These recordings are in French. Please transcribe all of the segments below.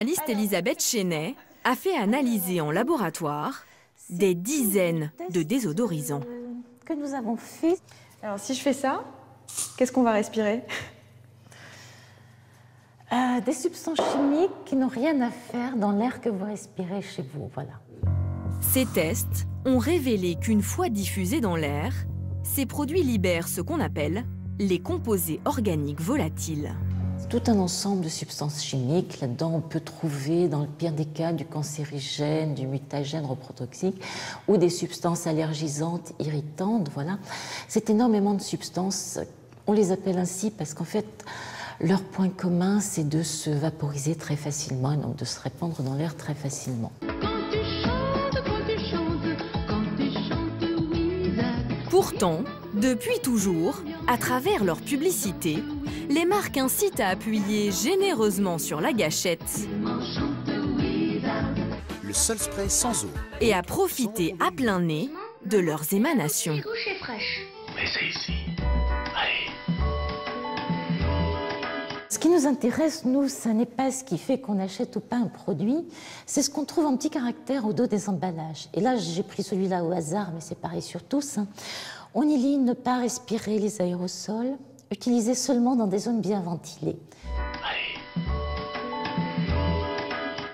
La journaliste Elisabeth Chenet a fait analyser en laboratoire des dizaines de désodorisants. Que nous avons fait. Alors si je fais ça, qu'est-ce qu'on va respirer? Des substances chimiques qui n'ont rien à faire dans l'air que vous respirez chez vous, voilà. Ces tests ont révélé qu'une fois diffusés dans l'air, ces produits libèrent ce qu'on appelle les composés organiques volatiles. Tout un ensemble de substances chimiques. Là-dedans, on peut trouver, dans le pire des cas, du cancérigène, du mutagène reprotoxique ou des substances allergisantes, irritantes, voilà. C'est énormément de substances. On les appelle ainsi parce qu'en fait, leur point commun, c'est de se vaporiser très facilement et donc de se répandre dans l'air très facilement. Pourtant, depuis toujours, à travers leur publicité, les marques incitent à appuyer généreusement sur la gâchette le seul spray sans eau. et à profiter à plein nez de leurs émanations. Mais c'est ici. Allez. Ce qui nous intéresse, nous, ce n'est pas ce qui fait qu'on achète ou pas un produit, c'est ce qu'on trouve en petits caractères au dos des emballages. Et là, j'ai pris celui-là au hasard, mais c'est pareil sur tous. On y lit ne pas respirer les aérosols, utilisés seulement dans des zones bien ventilées. Allez.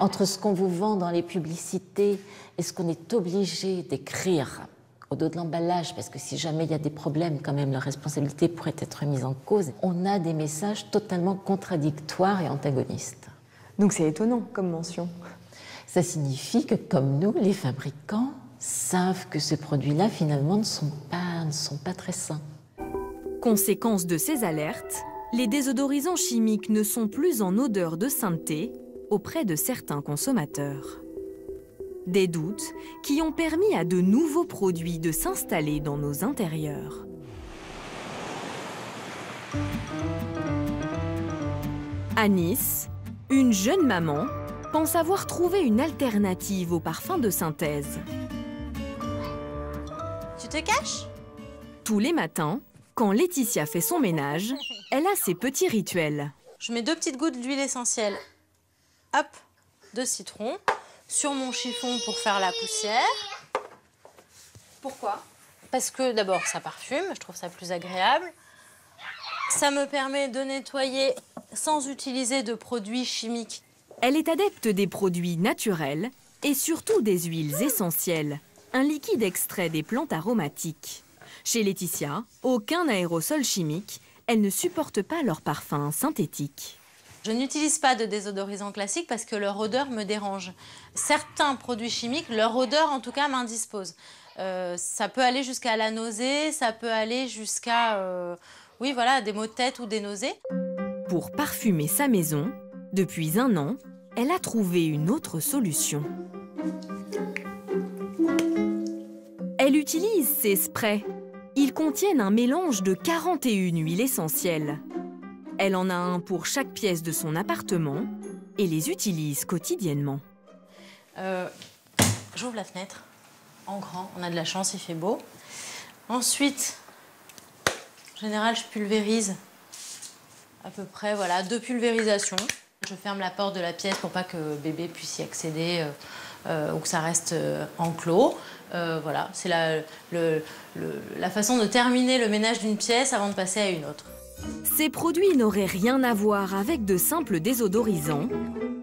Entre ce qu'on vous vend dans les publicités et ce qu'on est obligé d'écrire au dos de l'emballage, parce que si jamais il y a des problèmes, quand même, la responsabilité pourrait être mise en cause, on a des messages totalement contradictoires et antagonistes. Donc c'est étonnant comme mention. Ça signifie que, comme nous, les fabricants savent que ces produits-là, finalement, ne sont pas très sains. Conséquence de ces alertes, les désodorisants chimiques ne sont plus en odeur de sainteté auprès de certains consommateurs. Des doutes qui ont permis à de nouveaux produits de s'installer dans nos intérieurs. À Nice, une jeune maman pense avoir trouvé une alternative aux parfums de synthèse. Tu te caches? Tous les matins, quand Laetitia fait son ménage, elle a ses petits rituels. Je mets 2 petites gouttes d'huile essentielle, hop, de citron, sur mon chiffon pour faire la poussière. Pourquoi? Parce que d'abord, ça parfume, je trouve ça plus agréable. Ça me permet de nettoyer sans utiliser de produits chimiques. Elle est adepte des produits naturels et surtout des huiles essentielles, un liquide extrait des plantes aromatiques. Chez Laetitia, aucun aérosol chimique, elle ne supporte pas leur parfum synthétique. Je n'utilise pas de désodorisant classique parce que leur odeur me dérange. Certains produits chimiques, leur odeur en tout cas m'indispose. Ça peut aller jusqu'à la nausée, ça peut aller jusqu'à oui, voilà, des maux de tête ou des nausées. Pour parfumer sa maison, depuis 1 an, elle a trouvé une autre solution. Elle utilise ses sprays. Ils contiennent un mélange de 41 huiles essentielles. Elle en a un pour chaque pièce de son appartement et les utilise quotidiennement. J'ouvre la fenêtre en grand, on a de la chance, il fait beau. Ensuite, en général, je pulvérise à peu près, voilà, 2 pulvérisations. Je ferme la porte de la pièce pour pas que bébé puisse y accéder ou que ça reste enclos. Voilà, c'est la façon de terminer le ménage d'une pièce avant de passer à une autre. Ces produits n'auraient rien à voir avec de simples désodorisants.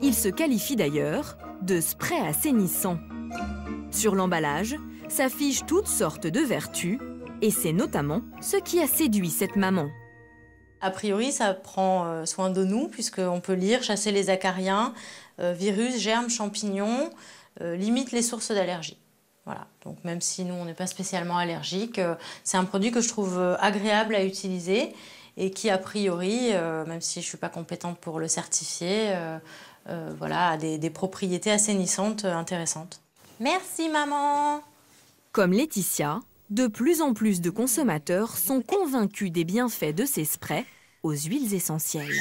Ils se qualifient d'ailleurs de sprays assainissants. Sur l'emballage s'affichent toutes sortes de vertus et c'est notamment ce qui a séduit cette maman. A priori, ça prend soin de nous puisqu'on peut lire chasser les acariens, virus, germes, champignons, limite les sources d'allergie. Voilà, donc même si nous, on n'est pas spécialement allergiques, c'est un produit que je trouve agréable à utiliser et qui, a priori, même si je ne suis pas compétente pour le certifier, voilà, a des propriétés assainissantes intéressantes. Merci, maman! Comme Laetitia, de plus en plus de consommateurs sont convaincus des bienfaits de ces sprays aux huiles essentielles.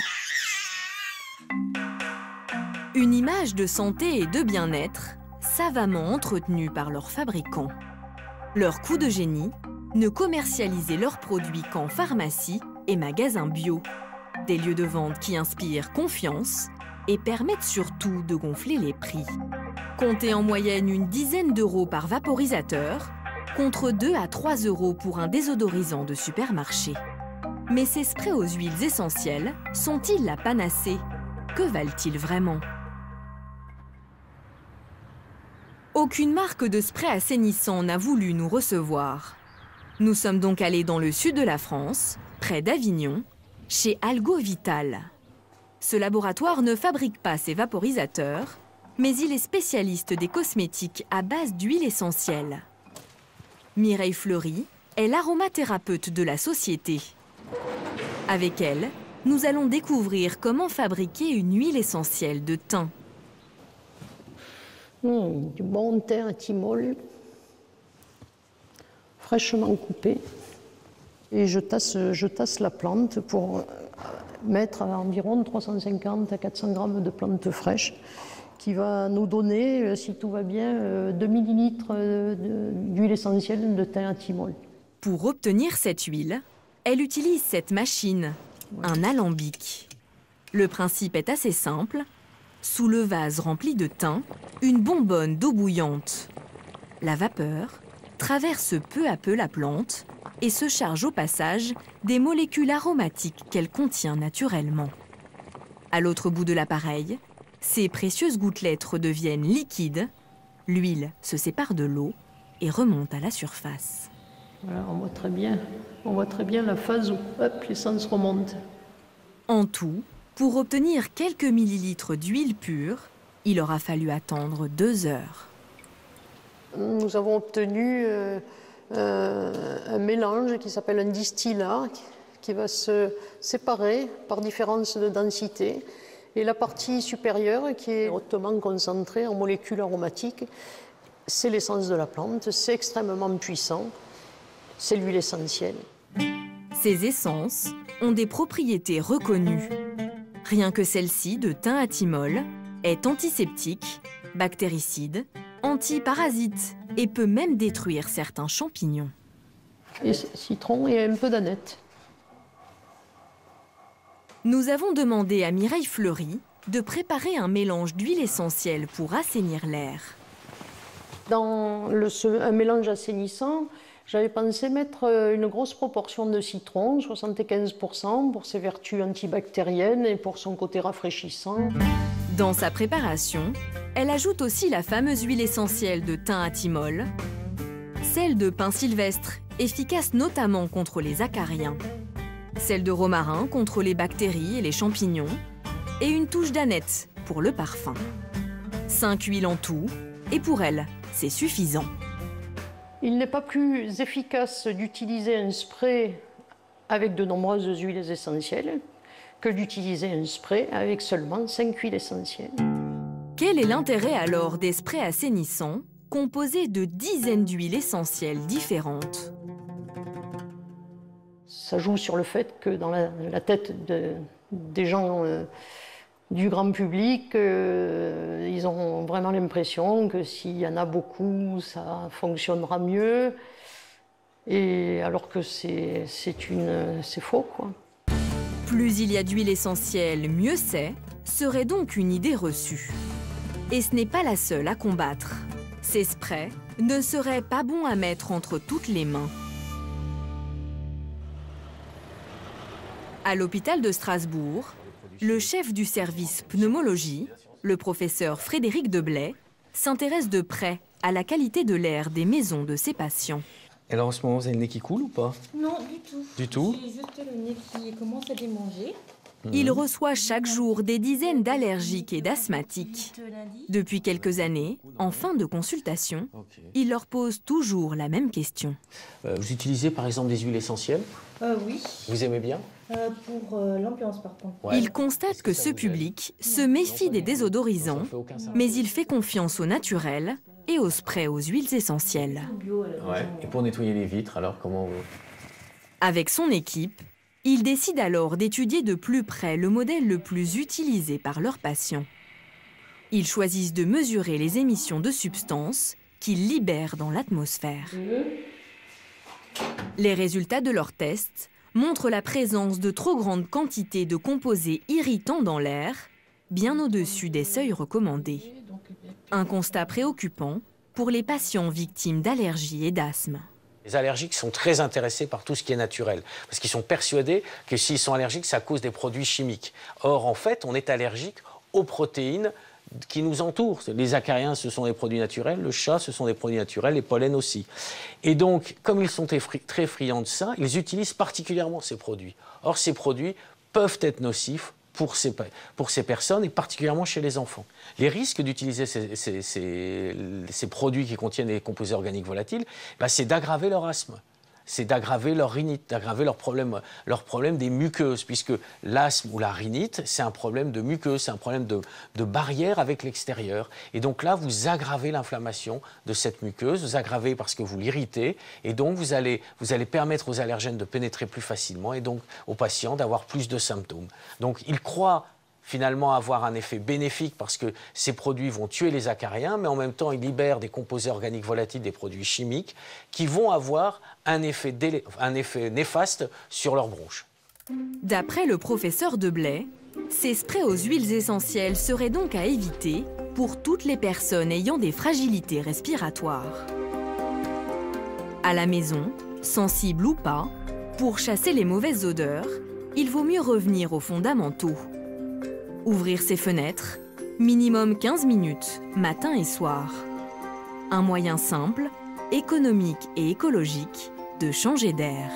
Une image de santé et de bien-être savamment entretenue par leurs fabricants. Leur coup de génie, ne commercialiser leurs produits qu'en pharmacie et magasins bio. Des lieux de vente qui inspirent confiance et permettent surtout de gonfler les prix. Comptez en moyenne une dizaine d'euros par vaporisateur, contre 2 à 3 euros pour un désodorisant de supermarché. Mais ces sprays aux huiles essentielles sont-ils la panacée? Que valent-ils vraiment? Aucune marque de spray assainissant n'a voulu nous recevoir. Nous sommes donc allés dans le sud de la France, près d'Avignon, chez Algo Vital. Ce laboratoire ne fabrique pas ses vaporisateurs, mais il est spécialiste des cosmétiques à base d'huile essentielle. Mireille Fleury est l'aromathérapeute de la société. Avec elle, nous allons découvrir comment fabriquer une huile essentielle de thym. Du bon thym à thymol, fraîchement coupé. Et je tasse la plante pour mettre environ 350 à 400 grammes de plantes fraîches, qui va nous donner, si tout va bien, 2 millilitres d'huile essentielle de thym à thymol. Pour obtenir cette huile, elle utilise cette machine, un alambic. Le principe est assez simple. Sous le vase rempli de thym, une bonbonne d'eau bouillante. La vapeur traverse peu à peu la plante et se charge au passage des molécules aromatiques qu'elle contient naturellement. À l'autre bout de l'appareil, ces précieuses gouttelettes redeviennent liquides, l'huile se sépare de l'eau et remonte à la surface. Voilà, on voit très bien la phase où l'essence remonte. En tout, pour obtenir quelques millilitres d'huile pure, il aura fallu attendre 2 heures. Nous avons obtenu un mélange qui s'appelle un distillat, qui va se séparer par différence de densité. Et la partie supérieure, qui est hautement concentrée en molécules aromatiques, c'est l'essence de la plante, c'est extrêmement puissant, c'est l'huile essentielle. Ces essences ont des propriétés reconnues. Rien que celle-ci, de thym à thymol, est antiseptique, bactéricide, antiparasite et peut même détruire certains champignons. Et citron et un peu d'aneth. Nous avons demandé à Mireille Fleury de préparer un mélange d'huile essentielle pour assainir l'air. Dans un mélange assainissant, j'avais pensé mettre une grosse proportion de citron, 75%, pour ses vertus antibactériennes et pour son côté rafraîchissant. Dans sa préparation, elle ajoute aussi la fameuse huile essentielle de thym à thymol, celle de pin sylvestre, efficace notamment contre les acariens, celle de romarin contre les bactéries et les champignons, et une touche d'aneth pour le parfum. 5 huiles en tout, et pour elle, c'est suffisant. Il n'est pas plus efficace d'utiliser un spray avec de nombreuses huiles essentielles que d'utiliser un spray avec seulement 5 huiles essentielles. Quel est l'intérêt alors des sprays assainissants composés de dizaines d'huiles essentielles différentes? Ça joue sur le fait que dans la tête des gens du grand public, ils ont vraiment l'impression que s'il y en a beaucoup, ça fonctionnera mieux. Et alors que c'est faux, quoi. Plus il y a d'huile essentielle, mieux c'est, serait donc une idée reçue. Et ce n'est pas la seule à combattre. Ces sprays ne seraient pas bons à mettre entre toutes les mains. À l'hôpital de Strasbourg, le chef du service pneumologie, le professeur Frédéric Deblay, s'intéresse de près à la qualité de l'air des maisons de ses patients. Et alors en ce moment, vous avez le nez qui coule ou pas? Non, du tout. Du tout? J'ai juste le nez qui commence à démanger. Il reçoit chaque jour des dizaines d'allergiques et d'asthmatiques. Depuis quelques années, en fin de consultation, il leur pose toujours la même question. Vous utilisez par exemple des huiles essentielles? Oui. Vous aimez bien? Pour l'ambiance par contre. Ouais. Il constate que ce public se méfie des désodorisants, mais il fait confiance au naturel et aux sprays aux huiles essentielles. Ouais. Et pour nettoyer les vitres, alors comment vous... Avec son équipe, ils décident alors d'étudier de plus près le modèle le plus utilisé par leurs patients. Ils choisissent de mesurer les émissions de substances qu'ils libèrent dans l'atmosphère. Les résultats de leurs tests montrent la présence de trop grandes quantités de composés irritants dans l'air bien au-dessus des seuils recommandés. Un constat préoccupant pour les patients victimes d'allergies et d'asthme. Les allergiques sont très intéressés par tout ce qui est naturel, parce qu'ils sont persuadés que s'ils sont allergiques, c'est à cause des produits chimiques. Or, en fait, on est allergique aux protéines qui nous entourent. Les acariens, ce sont des produits naturels, le chat, ce sont des produits naturels, les pollens aussi. Et donc, comme ils sont très friands de ça, ils utilisent particulièrement ces produits. Or, ces produits peuvent être nocifs pour ces personnes, et particulièrement chez les enfants. Les risques d'utiliser ces produits qui contiennent des composés organiques volatiles, c'est d'aggraver leur asthme, c'est d'aggraver leur rhinite, d'aggraver leur problème des muqueuses, puisque l'asthme ou la rhinite, c'est un problème de muqueuse, c'est un problème de barrière avec l'extérieur. Et donc là, vous aggravez l'inflammation de cette muqueuse, vous aggravez parce que vous l'irritez, et donc vous allez permettre aux allergènes de pénétrer plus facilement, et donc aux patients d'avoir plus de symptômes. Donc ils croient finalement avoir un effet bénéfique parce que ces produits vont tuer les acariens, mais en même temps, ils libèrent des composés organiques volatiles, des produits chimiques, qui vont avoir un effet néfaste sur leurs bronches. D'après le professeur Deblay, ces sprays aux huiles essentielles seraient donc à éviter pour toutes les personnes ayant des fragilités respiratoires. À la maison, sensible ou pas, pour chasser les mauvaises odeurs, il vaut mieux revenir aux fondamentaux. Ouvrir ses fenêtres, minimum 15 minutes, matin et soir. Un moyen simple, économique et écologique de changer d'air.